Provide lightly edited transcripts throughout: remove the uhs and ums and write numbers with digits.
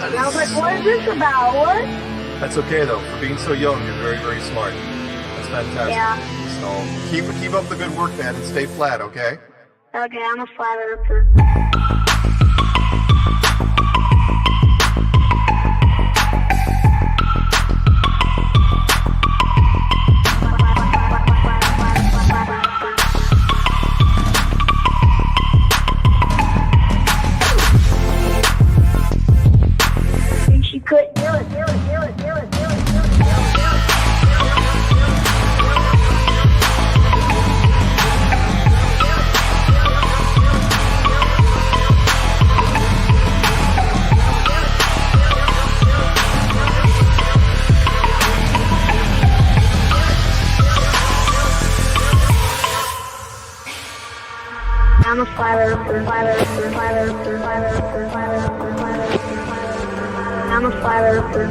And I was like, what is this about? What? That's okay, though. For being so young, you're very, very smart. That's fantastic. Yeah. So keep up the good work, man, and stay flat, okay? Okay, I'm a flat earther. I'm a flat earther. I'm a flat earther.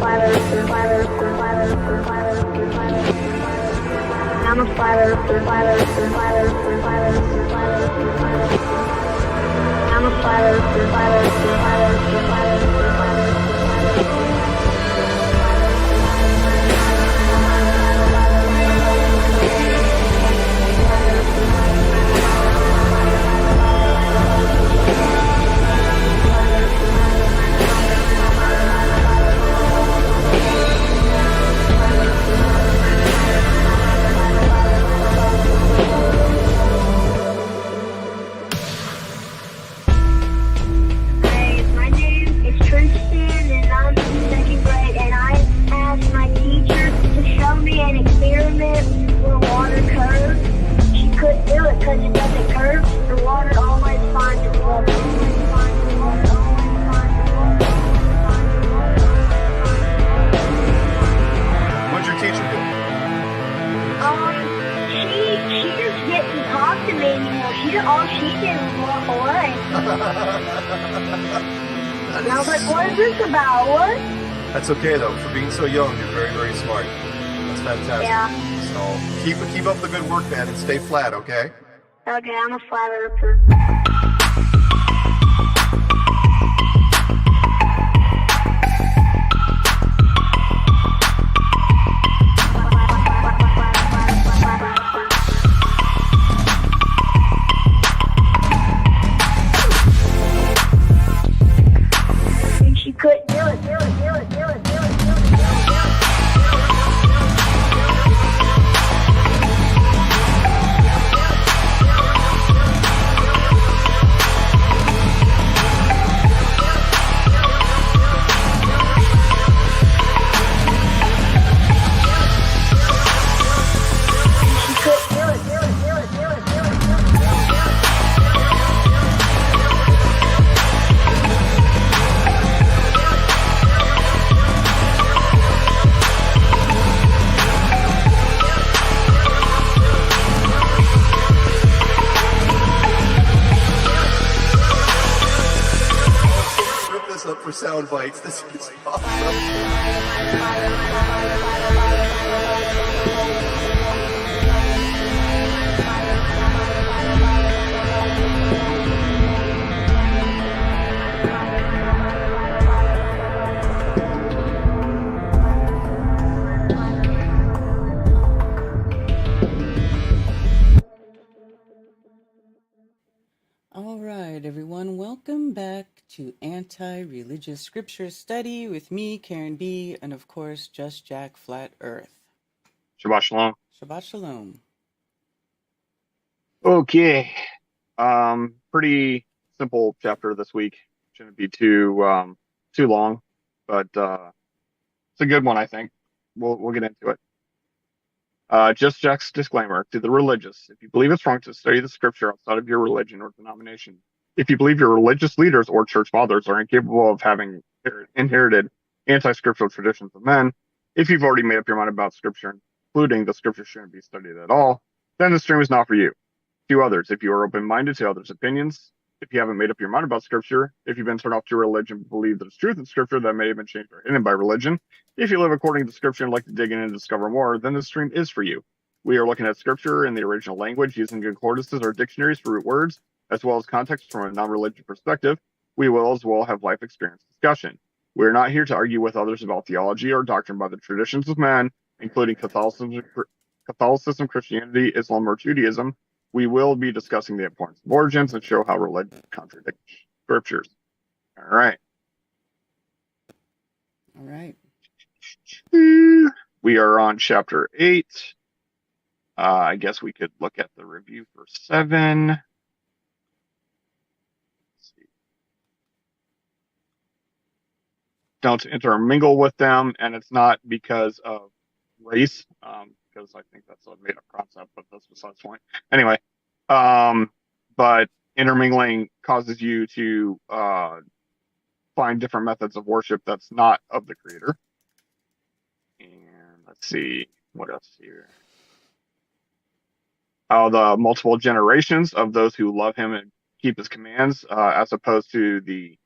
I'm a flat earther. I'm a flat And I was like, what is this about? What? That's okay, though. For being so young, you're very, very smart. That's fantastic. Yeah. So keep up the good work, man, and stay flat, okay? Okay, I'm a flat earther. Up for sound bites. This is awesome. All right, everyone, welcome back to Anti-Religious Scripture Study with me, Karen B., and of course, Just Jack Flat Earth. Shabbat Shalom. Shabbat Shalom. Okay. Pretty simple chapter this week. Shouldn't be too long, but it's a good one, I think. We'll get into it. Just Jack's disclaimer to the religious. If you believe it's wrong to study the scripture outside of your religion or denomination, if you believe your religious leaders or church fathers are incapable of having inherited anti-scriptural traditions of men, if you've already made up your mind about scripture, including the scripture shouldn't be studied at all, then the stream is not for you. To others, if you are open-minded to others' opinions, if you haven't made up your mind about scripture, if you've been turned off to religion and believe there's truth in scripture that may have been changed or hidden by religion, if you live according to scripture and like to dig in and discover more, then this stream is for you. We are looking at scripture in the original language using concordances or dictionaries for root words, as well as context from a non-religious perspective. We will as well have life experience discussion. We're not here to argue with others about theology or doctrine by the traditions of man, including Catholicism, Christianity, Islam, or Judaism. We will be discussing the importance of origins and show how religion contradicts scriptures. All right. All right. We are on chapter 8. I guess we could look at the review for 7. Let's see. Don't intermingle with them, and it's not because of race, because I think that's a made-up concept, but that's besides the point. Anyway, but intermingling causes you to find different methods of worship that's not of the Creator. And let's see, what else here? The multiple generations of those who love Him and keep His commands, as opposed to the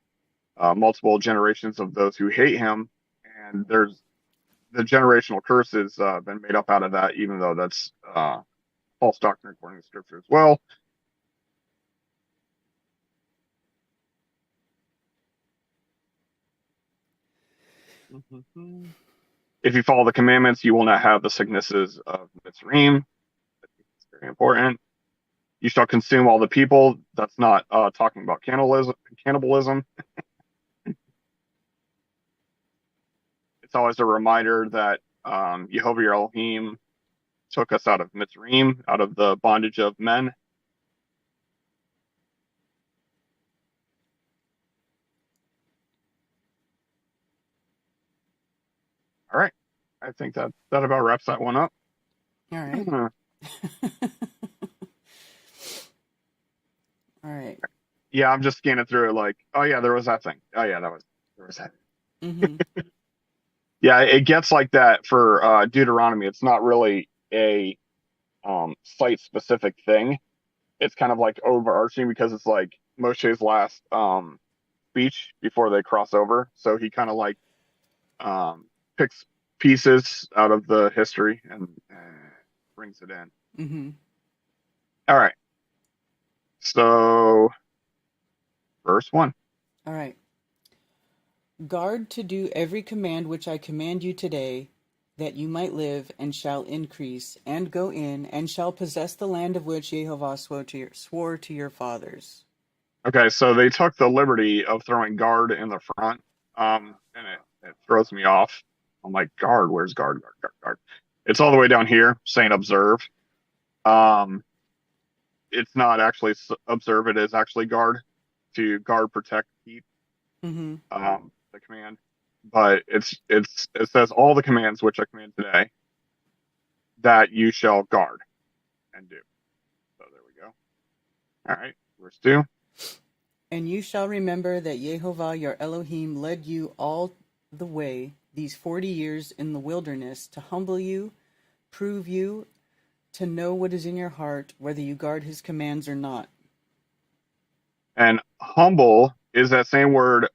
multiple generations of those who hate Him. And there's the generational curse has been made up out of that, even though that's false doctrine according to Scripture as well. If you follow the commandments, you will not have the sicknesses of Mitzrayim. It's very important. You shall consume all the people. That's not talking about cannibalism. It's always a reminder that Yehovah your Elohim took us out of Mitzrayim, out of the bondage of men. All right. I think that about wraps that one up. All right. All right. Yeah, I'm just scanning through it like, oh yeah, there was that thing. Oh yeah, there was that. Mm-hmm. Yeah, it gets like that for Deuteronomy. It's not really a site-specific thing. It's kind of like overarching because it's like Moshe's last speech before they cross over. So he kind of like picks pieces out of the history and brings it in. Mm-hmm. All right. So, verse 1. All right. Guard to do every command which I command you today, that you might live and shall increase, and go in, and shall possess the land of which Jehovah swore to your fathers. Okay, so they took the liberty of throwing guard in the front, and it throws me off. I'm like, guard, where's guard? It's all the way down here saying observe. It's not actually observe, it is actually guard, to guard, protect, keep. Mm-hmm. The command, but it says all the commands which I command today that you shall guard and do. So there we go. All right, verse 2. And you shall remember that Jehovah your Elohim led you all the way these 40 years in the wilderness to humble you, prove you, to know what is in your heart, whether you guard his commands or not. And humble is that same word.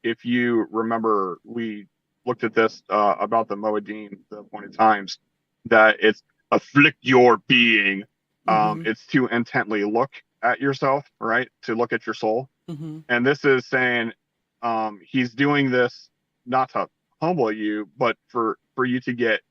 If you remember, we looked at this about the Moedim, the appointed times, that it's afflict your being. Mm-hmm. It's to intently look at yourself, right? To look at your soul. Mm-hmm. And this is saying he's doing this not to humble you, but for you to get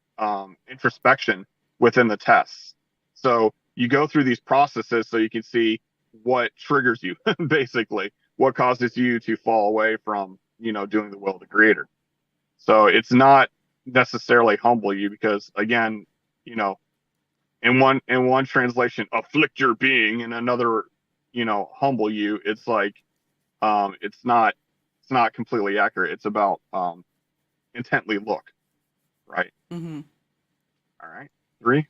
introspection within the tests. So you go through these processes so you can see what triggers you, basically, what causes you to fall away from, doing the will of the Creator. So it's not necessarily humble you because, again, in one translation, afflict your being, in another, humble you. It's like it's not completely accurate. It's about intently look, right? Mm-hmm. All right. 3.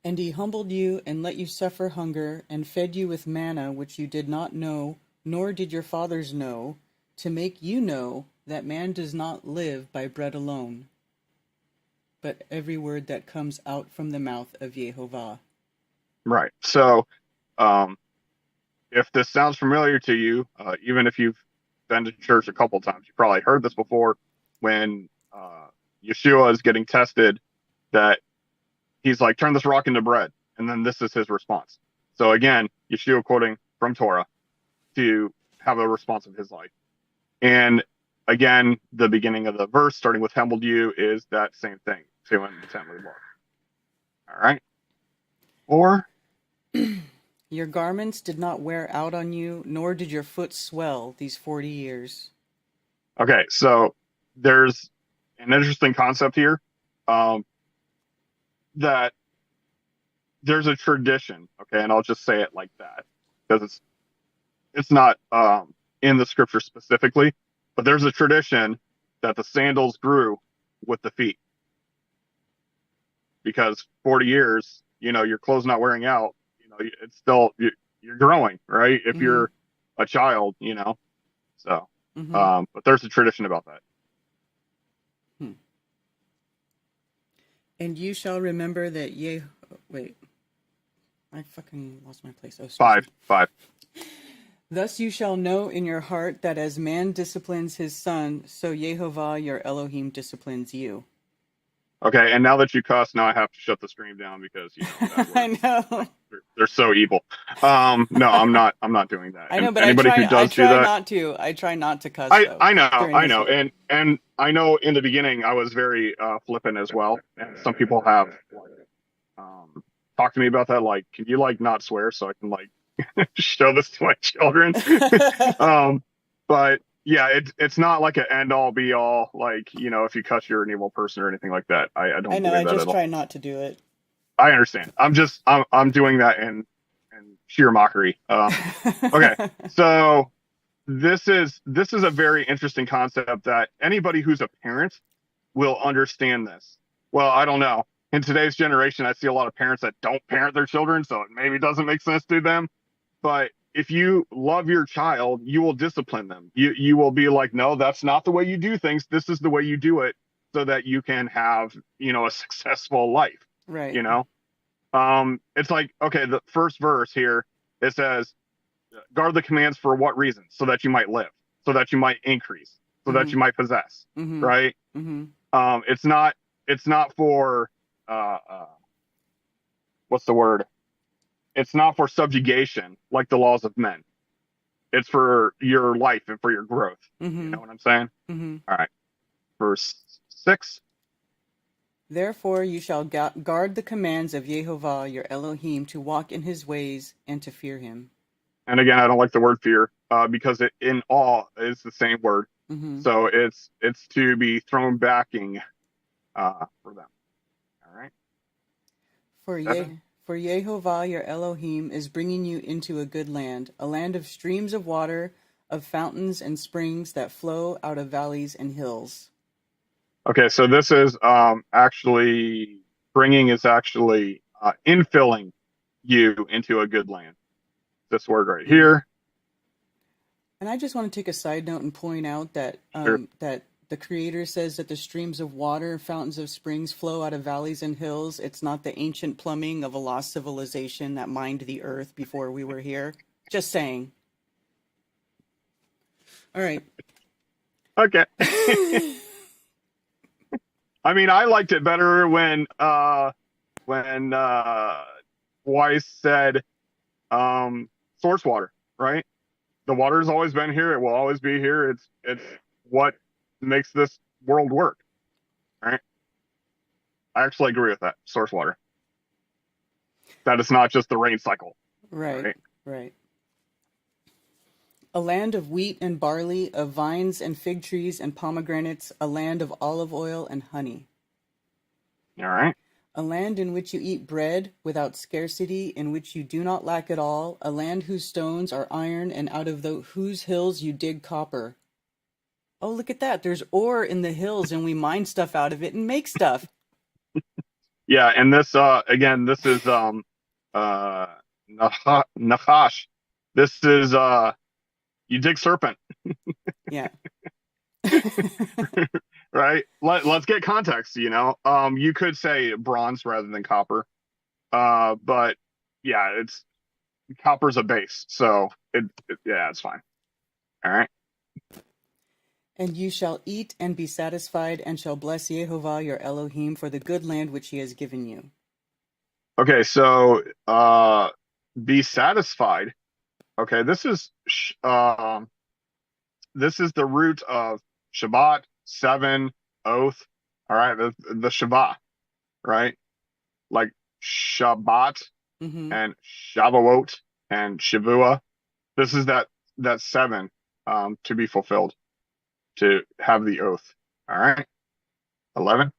And he humbled you and let you suffer hunger and fed you with manna which you did not know, nor did your fathers know, to make you know that man does not live by bread alone, but every word that comes out from the mouth of Yehovah. Right. So, if this sounds familiar to you, even if you've been to church a couple times, you probably heard this before when Yeshua is getting tested, that he's like, turn this rock into bread. And then this is his response. So again, Yeshua quoting from Torah to have a response of his life. And again, the beginning of the verse, starting with humbled you, is that same thing. To him intently look. All right. Or Your garments did not wear out on you, nor did your foot swell these 40 years. okay, so there's an interesting concept here, that there's a tradition, okay, and I'll just say it like that because it's not in the scripture specifically, but there's a tradition that the sandals grew with the feet because 40 years, your clothes not wearing out, it's still you're growing, right? If you're a child, so but there's a tradition about that. And you shall remember that wait, I fucking lost my place. Oh, 5. Thus you shall know in your heart that as man disciplines his son, so Yehovah your Elohim disciplines you. Okay, and now that you cuss, now I have to shut the stream down because I know they're so evil. No, I'm not doing that. I know, but anybody who does do that, not to. I try not to cuss. I know, and I know in the beginning I was very flippant as well, and some people have talked to me about that. Like, can you not swear so I can show this to my children? But yeah, it's not like an end all be all. If you cuss, you're an evil person or anything like that. I don't. I know. I just try not to do it. I understand. I'm doing that in sheer mockery. Okay, so this is a very interesting concept that anybody who's a parent will understand this. Well, I don't know. In today's generation, I see a lot of parents that don't parent their children, so it maybe doesn't make sense to them. But if you love your child, you will discipline them. You will be like, no, that's not the way you do things. This is the way you do it so that you can have, a successful life. Right. It's like, okay, the first verse here, it says, guard the commands for what reason? So that you might live, so that you might increase, so that you might possess, right? It's not for, what's the word? It's not for subjugation like the laws of men. It's for your life and for your growth. You know what I'm saying? All right. Verse 6. Therefore you shall guard the commands of Yehovah your Elohim to walk in his ways and to fear him. And again, I don't like the word fear because in awe is the same word. So it's to be thrown backing for them. All right. For Yehovah your Elohim is bringing you into a good land, a land of streams of water, of fountains and springs that flow out of valleys and hills. Okay, so this is actually infilling you into a good land. This word right here. And I just want to take a side note and point out that that the Creator says that the streams of water, fountains of springs flow out of valleys and hills. It's not the ancient plumbing of a lost civilization that mined the earth before we were here. Just saying. All right. Okay. I mean, I liked it better when Weiss said source water, right? The water's always been here. It will always be here. It's what makes this world work, right? I actually agree with that. Source water. That it's not just the rain cycle. Right. A land of wheat and barley, of vines and fig trees and pomegranates, a land of olive oil and honey. All right. A land in which you eat bread without scarcity, in which you do not lack at all, a land whose stones are iron, and out of whose hills you dig copper. Oh, look at that. There's ore in the hills, and we mine stuff out of it and make stuff. Yeah, and this again, this is Nachash. This is you dig serpent, Yeah. right? Let's get context, you know. You could say bronze rather than copper. But yeah, it's copper's a base, so yeah, it's fine. All right. And you shall eat and be satisfied, and shall bless Jehovah your Elohim for the good land which he has given you. Okay, so be satisfied. Okay, this is the root of Shabbat, seven, oath. All right, the Shabbat, right? Like Shabbat Mm-hmm. and Shavuot and Shavua. This is that seven to be fulfilled, to have the oath. All right, 11.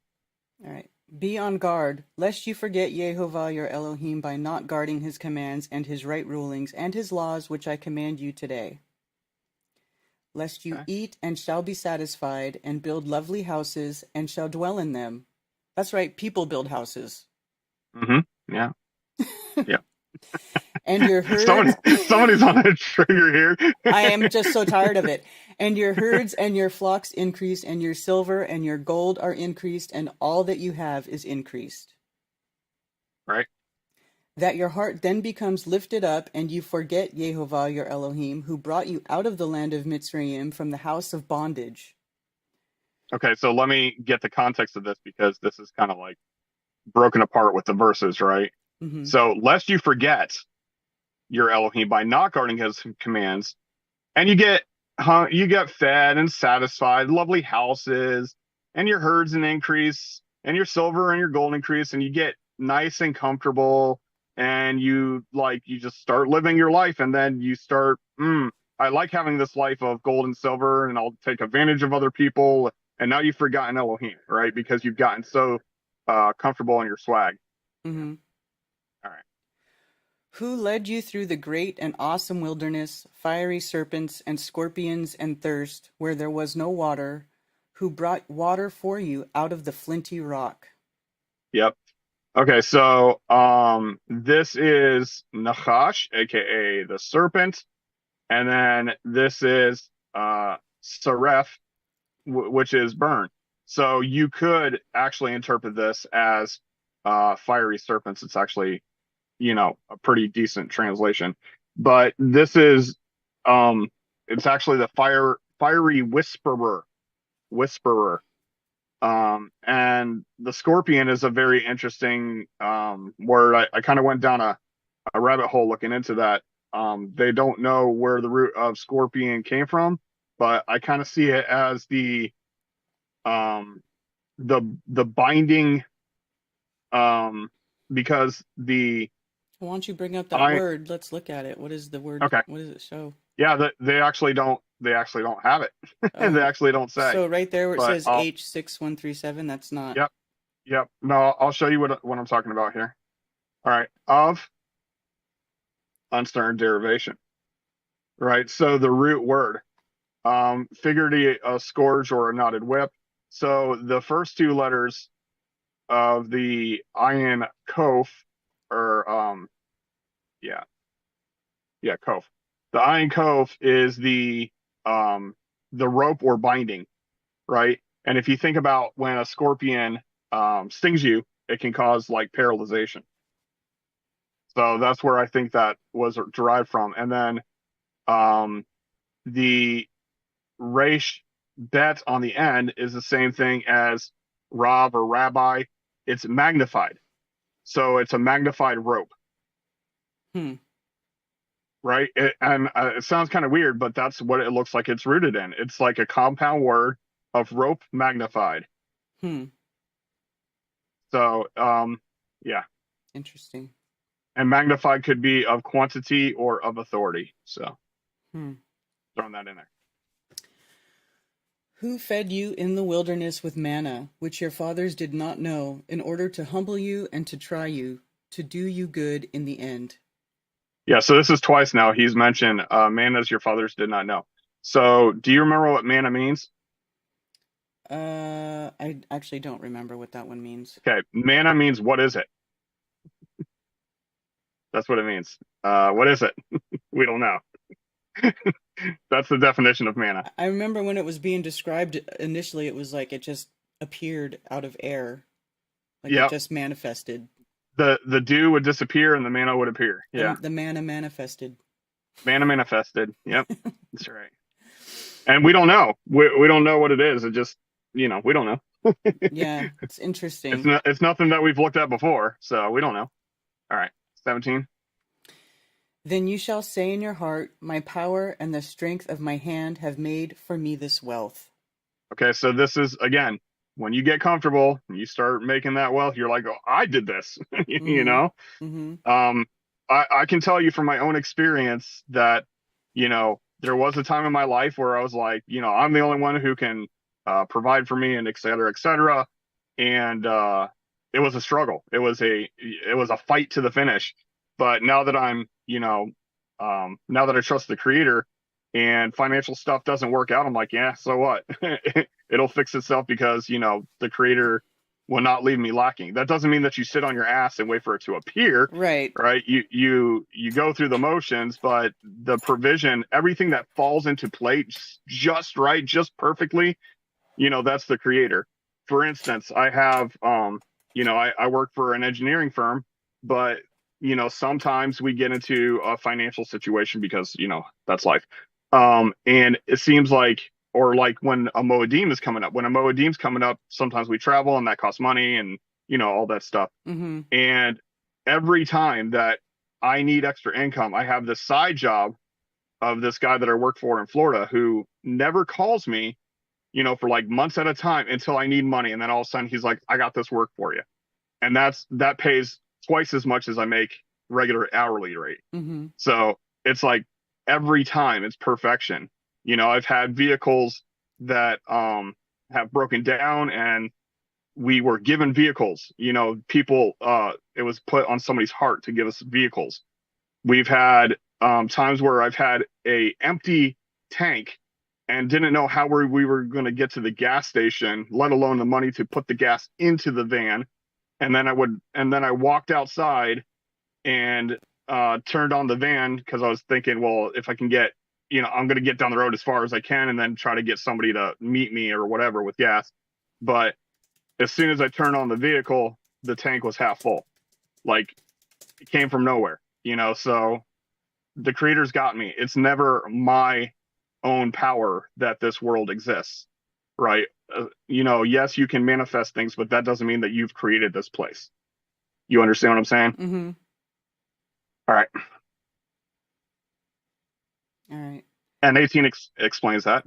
All right. Be on guard, lest you forget Jehovah your Elohim by not guarding his commands and his right rulings and his laws which I command you today. Lest you Okay. eat and shall be satisfied, and build lovely houses and shall dwell in them. That's right, people build houses. Mm-hmm. Yeah. Yeah. And your herds. Somebody's on a trigger here. I am just so tired of it. And your herds and your flocks increase, and your silver and your gold are increased, and all that you have is increased. Right. That your heart then becomes lifted up, and you forget Jehovah your Elohim, who brought you out of the land of Mitzrayim from the house of bondage. Okay, so let me get the context of this, because this is kind of like broken apart with the verses, right? Mm-hmm. So, lest you forget your Elohim by not guarding his commands, and you get fed and satisfied, lovely houses, and your herds and increase, and your silver and your gold increase, and you get nice and comfortable, and you just start living your life, and then you start, I like having this life of gold and silver, and I'll take advantage of other people, and now you've forgotten Elohim, right? Because you've gotten so comfortable in your swag. Mm-hmm. All right. Who led you through the great and awesome wilderness, fiery serpents and scorpions and thirst, where there was no water, who brought water for you out of the flinty rock? Yep. Okay, so this is Nachash, aka the serpent, and then this is Saref, which is burn. So you could actually interpret this as fiery serpents. It's actually, a pretty decent translation. But this is it's actually the fiery whisperer. And the scorpion is a very interesting word. I kind of went down a rabbit hole looking into that. They don't know where the root of scorpion came from, but I kind of see it as the binding, because Why don't you bring up that word? Let's look at it. What is the word? Okay. What does it show? Yeah, they actually don't have it. And they actually don't say. So right there where it says I'll, H6137, that's not. Yep. No, I'll show you what I'm talking about here. All right. Of uncertain derivation. Right. So the root word, figuratively a scourge or a knotted whip. So the first two letters of the ayin kof, or kof. The ayin kof is the rope or binding, right? And if you think about when a scorpion stings you, it can cause like paralyzation. So that's where I think that was derived from. And then the resh bet on the end is the same thing as Rav or Rabbi. It's magnified. So it's a magnified rope. Right? It sounds kind of weird, but that's what it looks like it's rooted in. It's like a compound word of rope magnified. So, yeah. Interesting. And magnified could be of quantity or of authority. So, throwing that in there. Who fed you in the wilderness with manna, which your fathers did not know, in order to humble you and to try you, to do you good in the end? Yeah, so this is twice now. He's mentioned manna as your fathers did not know. So do you remember what manna means? I actually don't remember what that one means. Okay, manna means what is it? That's what it means. What is it? We don't know. That's the definition of manna. I remember when it was being described initially, it was like it just appeared out of air, like it Yep. just manifested. The dew would disappear and the manna would appear. Yeah. The manna manifested. Manna manifested. Yep. That's right. And we don't know. We don't know what it is. It just, we don't know. Yeah, it's interesting. It's nothing that we've looked at before, so we don't know. All right. 17. Then you shall say in your heart, my power and the strength of my hand have made for me this wealth. Okay, so this is, again, when you get comfortable and you start making that wealth, you're like, oh, I did this. You know? Mm-hmm. I can tell you from my own experience that, there was a time in my life where I was like, I'm the only one who can provide for me and et cetera, et cetera. And it was a struggle. It was a fight to the finish. But now that I'm, now that I trust the creator and financial stuff doesn't work out, I'm like, yeah, so what? It'll fix itself because, the creator will not leave me lacking. That doesn't mean that you sit on your ass and wait for it to appear. Right. Right. You go through the motions, but the provision, everything that falls into place just right, just perfectly, that's the creator. For instance, I have, I work for an engineering firm, but, sometimes we get into a financial situation because, that's life. And it seems like, or like when a Moedim is coming up, sometimes we travel and that costs money and, all that stuff. Mm-hmm. And every time that I need extra income, I have this side job of this guy that I work for in Florida who never calls me, for like months at a time until I need money. And then all of a sudden he's like, I got this work for you. And that pays twice as much as I make regular hourly rate. Mm-hmm. So it's like every time it's perfection. I've had vehicles that have broken down and we were given vehicles, people, it was put on somebody's heart to give us vehicles. We've had times where I've had a empty tank and didn't know how we were going to get to the gas station, let alone the money to put the gas into the van. And then I walked outside and turned on the van because I was thinking, well, if I can get, I'm going to get down the road as far as I can and then try to get somebody to meet me or whatever with gas. But as soon as I turned on the vehicle, the tank was half full. Like it came from nowhere, so the creator's got me. It's never my own power that this world exists, right? Yes, you can manifest things, but that doesn't mean that you've created this place. You understand what I'm saying? Mm-hmm. All right. All right. And 18 explains that.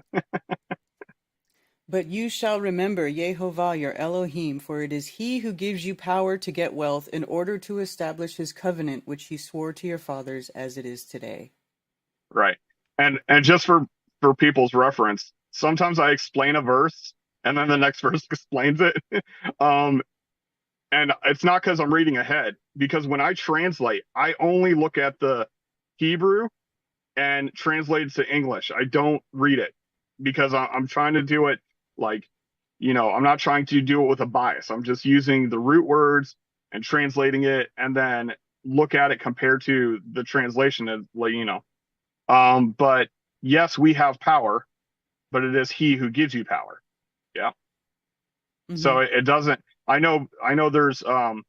But you shall remember Yehovah your Elohim, for it is he who gives you power to get wealth in order to establish his covenant, which he swore to your fathers as it is today. Right. And just for people's reference, sometimes I explain a verse and then the next verse explains it. And it's not because I'm reading ahead, because when I translate, I only look at the Hebrew and translate it to English. I don't read it because I'm trying to do it like, I'm not trying to do it with a bias. I'm just using the root words and translating it and then look at it compared to the translation and but yes, we have power, but it is he who gives you power. Yeah. Mm-hmm. So it doesn't, I know there's some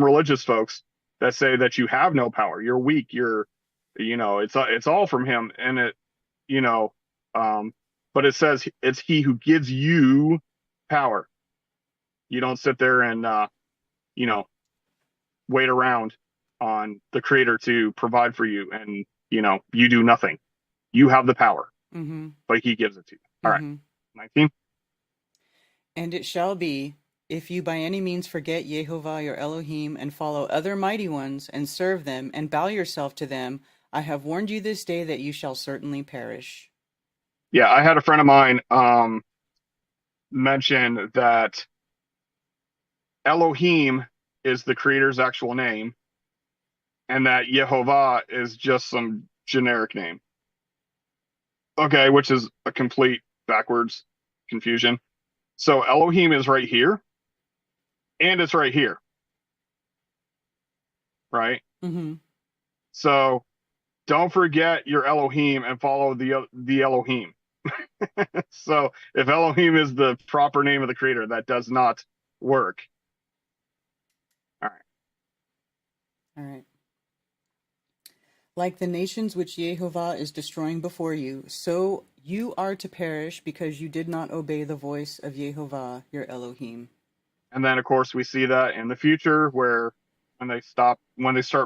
religious folks that say that you have no power. You're weak. It's all from him. And it, but it says it's he who gives you power. You don't sit there and, wait around on the creator to provide for you. And, you do nothing. You have the power, mm-hmm. but he gives it to you. All mm-hmm. right. 19. And it shall be, if you by any means forget Yehovah your Elohim and follow other mighty ones and serve them and bow yourself to them, I have warned you this day that you shall certainly perish. Yeah, I had a friend of mine mention that Elohim is the creator's actual name and that Yehovah is just some generic name. Okay, which is a complete backwards confusion. So Elohim is right here, and it's right here, right? Mm-hmm. So don't forget your Elohim and follow the Elohim. So if Elohim is the proper name of the creator, that does not work. All right. All right. Like the nations which Jehovah is destroying before you, so you are to perish because you did not obey the voice of Jehovah, your Elohim. And then, of course, we see that in the future where when they start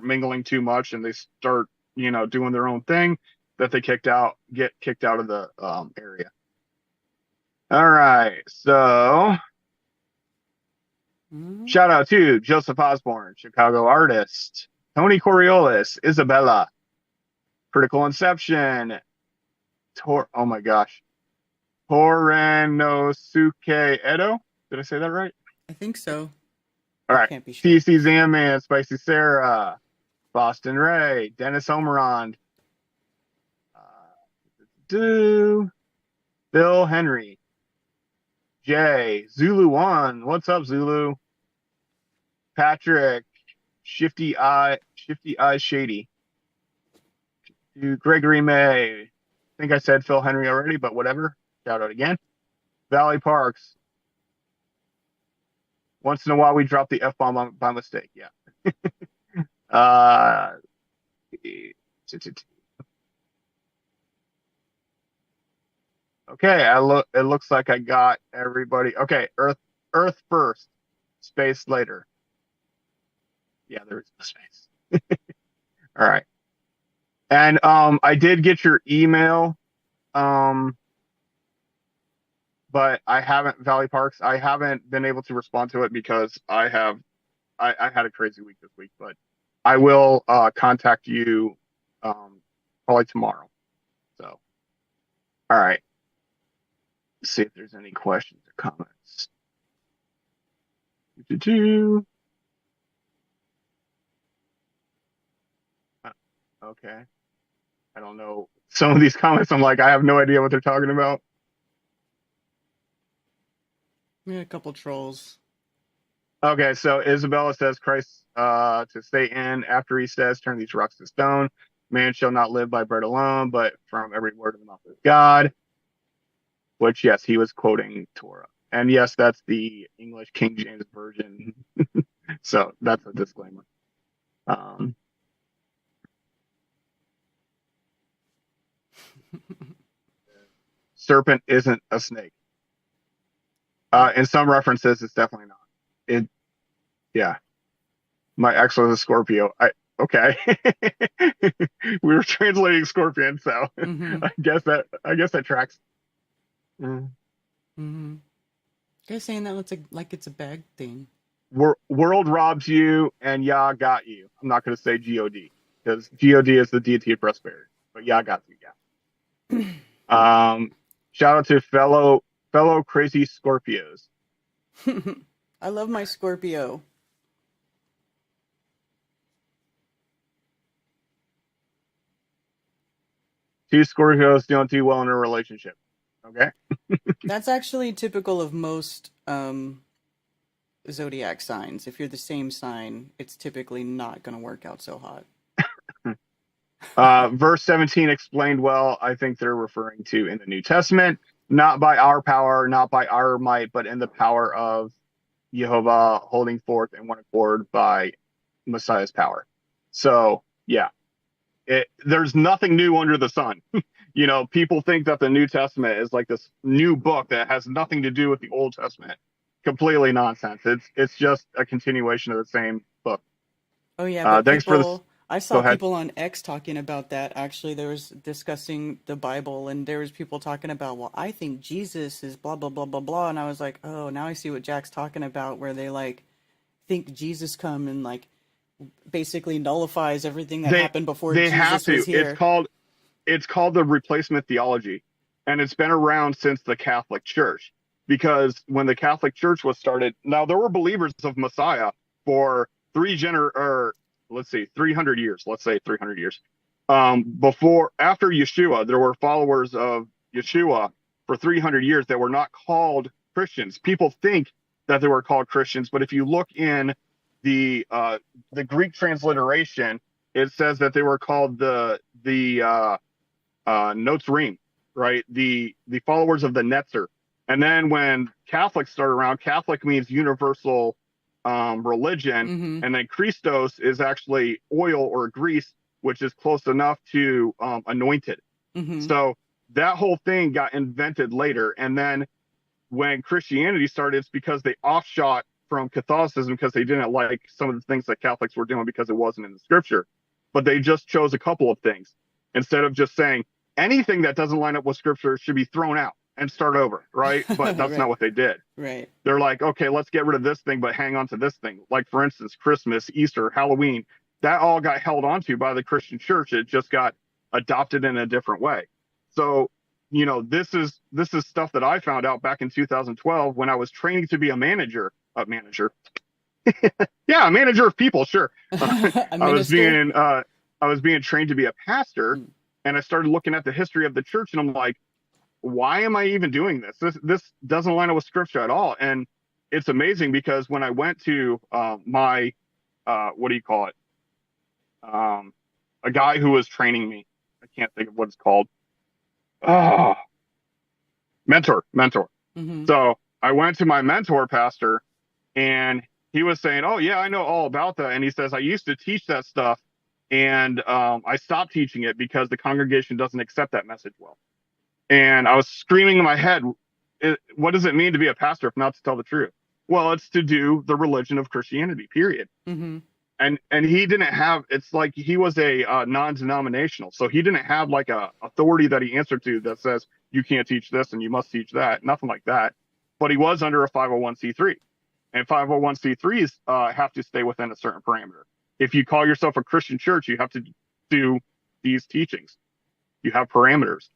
mingling too much and they start, doing their own thing, that they get kicked out of the area. All right. So Mm-hmm. shout out to Joseph Osborne, Chicago artist, Tony Coriolis, Isabella, Critical Inception, oh my gosh, Torenosuke Edo. Did I say that right? I think so. All right. Can't be sure. TC Zamman, Spicy Sarah, Boston Ray, Dennis Omerond, Bill Henry, Jay, Zulu One. What's up, Zulu? Patrick, Shifty Eye Shady. To Gregory May. I think I said Phil Henry already, but whatever. Shout out again. Valley Parks. Once in a while, we drop the F-bomb by mistake. Yeah. Okay, it looks like I got everybody. Okay, Earth first, space later. Yeah, there is no space. All right. And I did get your email. But I haven't Valley Parks. I haven't been able to respond to it because I had a crazy week this week, but I will contact you probably tomorrow. So, all right. Let's see if there's any questions or comments. Okay. I don't know. Some of these comments, I'm like, I have no idea what they're talking about. Yeah, a couple trolls. Okay, so Isabella says Christ to stay in after he says, turn these rocks to stone. Man shall not live by bread alone, but from every word of the mouth of God. Which, yes, he was quoting Torah. And yes, that's the English King James Version. So that's a disclaimer. Serpent isn't a snake. In some references, it's definitely not. Yeah. My ex was a Scorpio. Okay. We were translating Scorpion, so Mm-hmm. I guess that tracks. Mm-hmm. Guys saying that looks like it's a bad thing. World robs you and Yah got you. I'm not going to say God because God is the deity of prosperity, but Yah got you. Yeah. Shout out to fellow crazy Scorpios. I love my Scorpio. Two Scorpios don't do well in a relationship. Okay. That's actually typical of most zodiac signs. If you're the same sign, it's typically not going to work out so hot. Verse 17 explained well. I think they're referring to in the New Testament, not by our power, not by our might, but in the power of Jehovah holding forth in one accord by Messiah's power. So yeah, there's nothing new under the sun. People think that the New Testament is like this new book that has nothing to do with the Old Testament. Completely nonsense. It's just a continuation of the same book. Oh yeah, but thanks for this. I saw people on X talking about that. Actually, there was discussing the Bible, and there was people talking about, well, I think Jesus is blah blah blah blah blah, and I was like, oh, now I see what Jack's talking about, where they like think Jesus come and like basically nullifies everything that happened before Jesus was here. It's called the replacement theology, and it's been around since the Catholic Church. Because when the Catholic Church was started, now there were believers of Messiah for 300 years. Let's say 300 years. After Yeshua, there were followers of Yeshua for 300 years that were not called Christians. People think that they were called Christians, but if you look in the Greek transliteration, it says that they were called the Notzrim, right? The followers of the Netzer. And then when Catholics start around, Catholic means universal religion, and then Christos is actually oil or grease, which is close enough to anointed. So that whole thing got invented later. And then when Christianity started, it's because they offshot from Catholicism because they didn't like some of the things that Catholics were doing because it wasn't in the scripture. But they just chose a couple of things instead of just saying anything that doesn't line up with scripture should be thrown out and start over, right? But that's not what they did. Right. They're like, okay, let's get rid of this thing, but hang on to this thing. Like, for instance, Christmas, Easter, Halloween, that all got held onto by the Christian church. It just got adopted in a different way. So, this is stuff that I found out back in 2012 when I was training to be a manager. Yeah, a manager of people, sure. I was being trained to be a pastor, and I started looking at the history of the church, and I'm like, why am I even doing this? This doesn't line up with scripture at all. And it's amazing because when I went to my what do you call it? A guy who was training me, I can't think of what it's called. Mentor. So I went to my mentor pastor, and he was saying, oh yeah, I know all about that. And he says, I used to teach that stuff, and I stopped teaching it because the congregation doesn't accept that message well. And I was screaming in my head, what does it mean to be a pastor if not to tell the truth? Well, it's to do the religion of Christianity, period. And he didn't have, it's like he was a non-denominational. So he didn't have like a authority that he answered to that says, you can't teach this and you must teach that. Nothing like that. But he was under a 501c3. And 501c3s have to stay within a certain parameter. If you call yourself a Christian church, you have to do these teachings. You have parameters.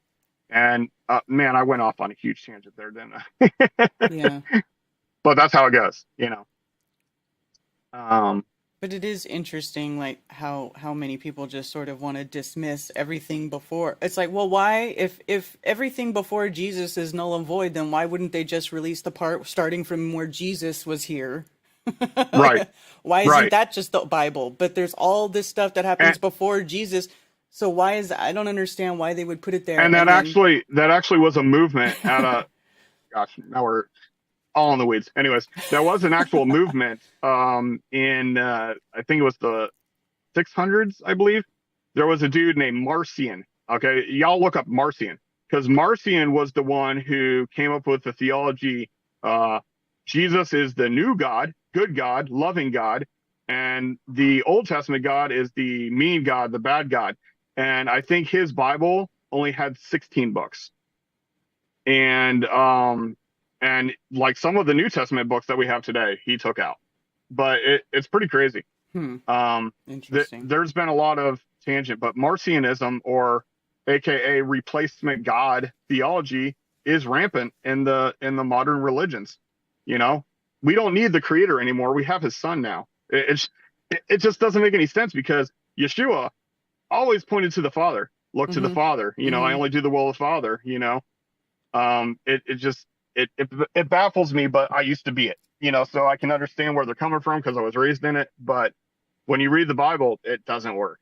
And man, I went off on a huge tangent there, didn't I? Yeah. But that's how it goes, But it is interesting, like how many people just sort of want to dismiss everything before. It's like, well, why, if everything before Jesus is null and void, then why wouldn't they just release the part starting from where Jesus was here? Right. Why isn't that just the Bible? But there's all this stuff that happens before Jesus. So why is I don't understand why they would put it there. And that actually was a movement at a gosh, now we're all in the weeds. Anyways, that was an actual movement in I think it was the 600s, I believe. There was a dude named Marcion. Okay, y'all look up Marcion, because Marcion was the one who came up with the theology. Jesus is the new God, good God, loving God, and the Old Testament God is the mean God, the bad God. And I think his Bible only had 16 books. And like some of the New Testament books that we have today, he took out. But it's pretty crazy. Interesting. There's been a lot of tangent, but Marcionism, or AKA replacement God theology, is rampant in the modern religions. We don't need the creator anymore. We have his son now. It just doesn't make any sense, because Yeshua always pointed to the Father. Look to the Father. I only do the will of the Father. It baffles me, but I used to be it. So I can understand where they're coming from because I was raised in it. But when you read the Bible, it doesn't work.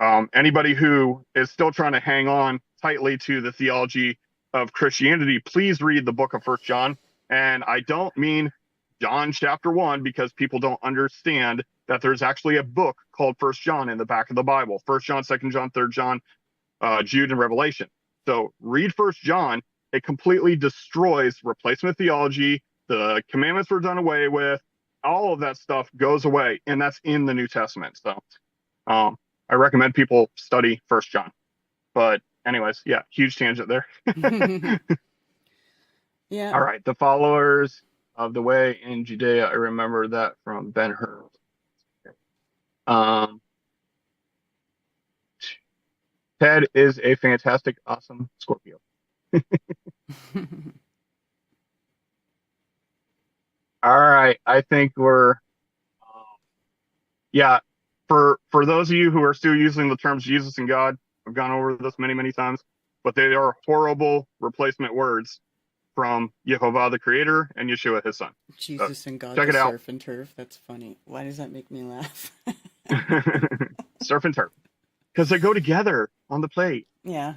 Anybody who is still trying to hang on tightly to the theology of Christianity, please read the book of 1 John. And I don't mean John chapter 1, because people don't understand that there's actually a book called 1 John in the back of the Bible. 1 John, 2 John, 3 John, Jude, and Revelation. So read 1 John. It completely destroys replacement theology. The commandments were done away with. All of that stuff goes away, and that's in the New Testament. So I recommend people study 1 John. But anyways, yeah, huge tangent there. Yeah. All right, the followers of the way in Judea. I remember that from Ben Hur. Ted is a fantastic, awesome Scorpio. All right, I think we're yeah, for those of you who are still using the terms Jesus and God, I've gone over this many times, but they are horrible replacement words from Yehovah the Creator and Yeshua his son. Jesus and God, check the it out. surf and turf. That's funny. Why does that make me laugh? Surf and turf. Because they go together on the plate. Yeah.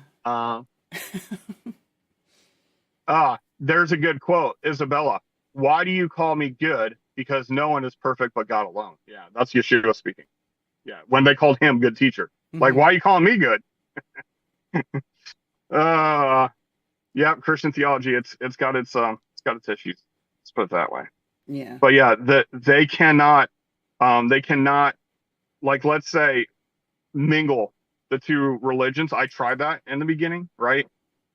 There's a good quote, Isabella. Why do you call me good? Because no one is perfect but God alone. Yeah, that's Yeshua speaking. Yeah, when they called him good teacher. Like, why are you calling me good? Yeah, Christian theology, it's got its issues. Let's put it that way. Yeah. But yeah, they cannot like, let's say, mingle the two religions. I tried that in the beginning, right?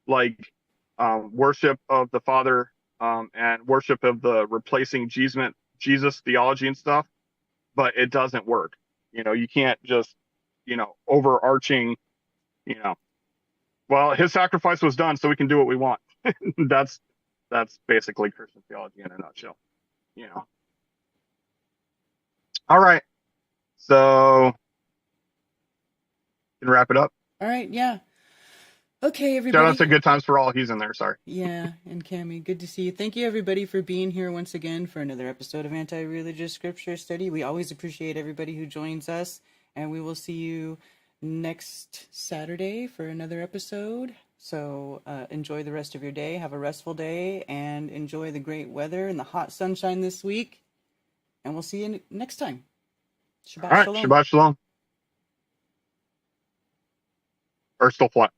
Like worship of the Father and worship of the replacing Jesus theology and stuff, but it doesn't work. You can't just, overarching, well, his sacrifice was done, so we can do what we want. That's basically Christian theology in a nutshell. All right. So can wrap it up. All right. Yeah. Okay, Shout everybody. out to Good Times for All. He's in there. Sorry. Yeah, and Cammie, good to see you. Thank you, everybody, for being here once again for another episode of Anti-Religious Scripture Study. We always appreciate everybody who joins us, and we will see you next Saturday for another episode. So enjoy the rest of your day. Have a restful day, and enjoy the great weather and the hot sunshine this week. And we'll see you next time. Shabbat All right. shalom. Shabbat shalom. Or still flat.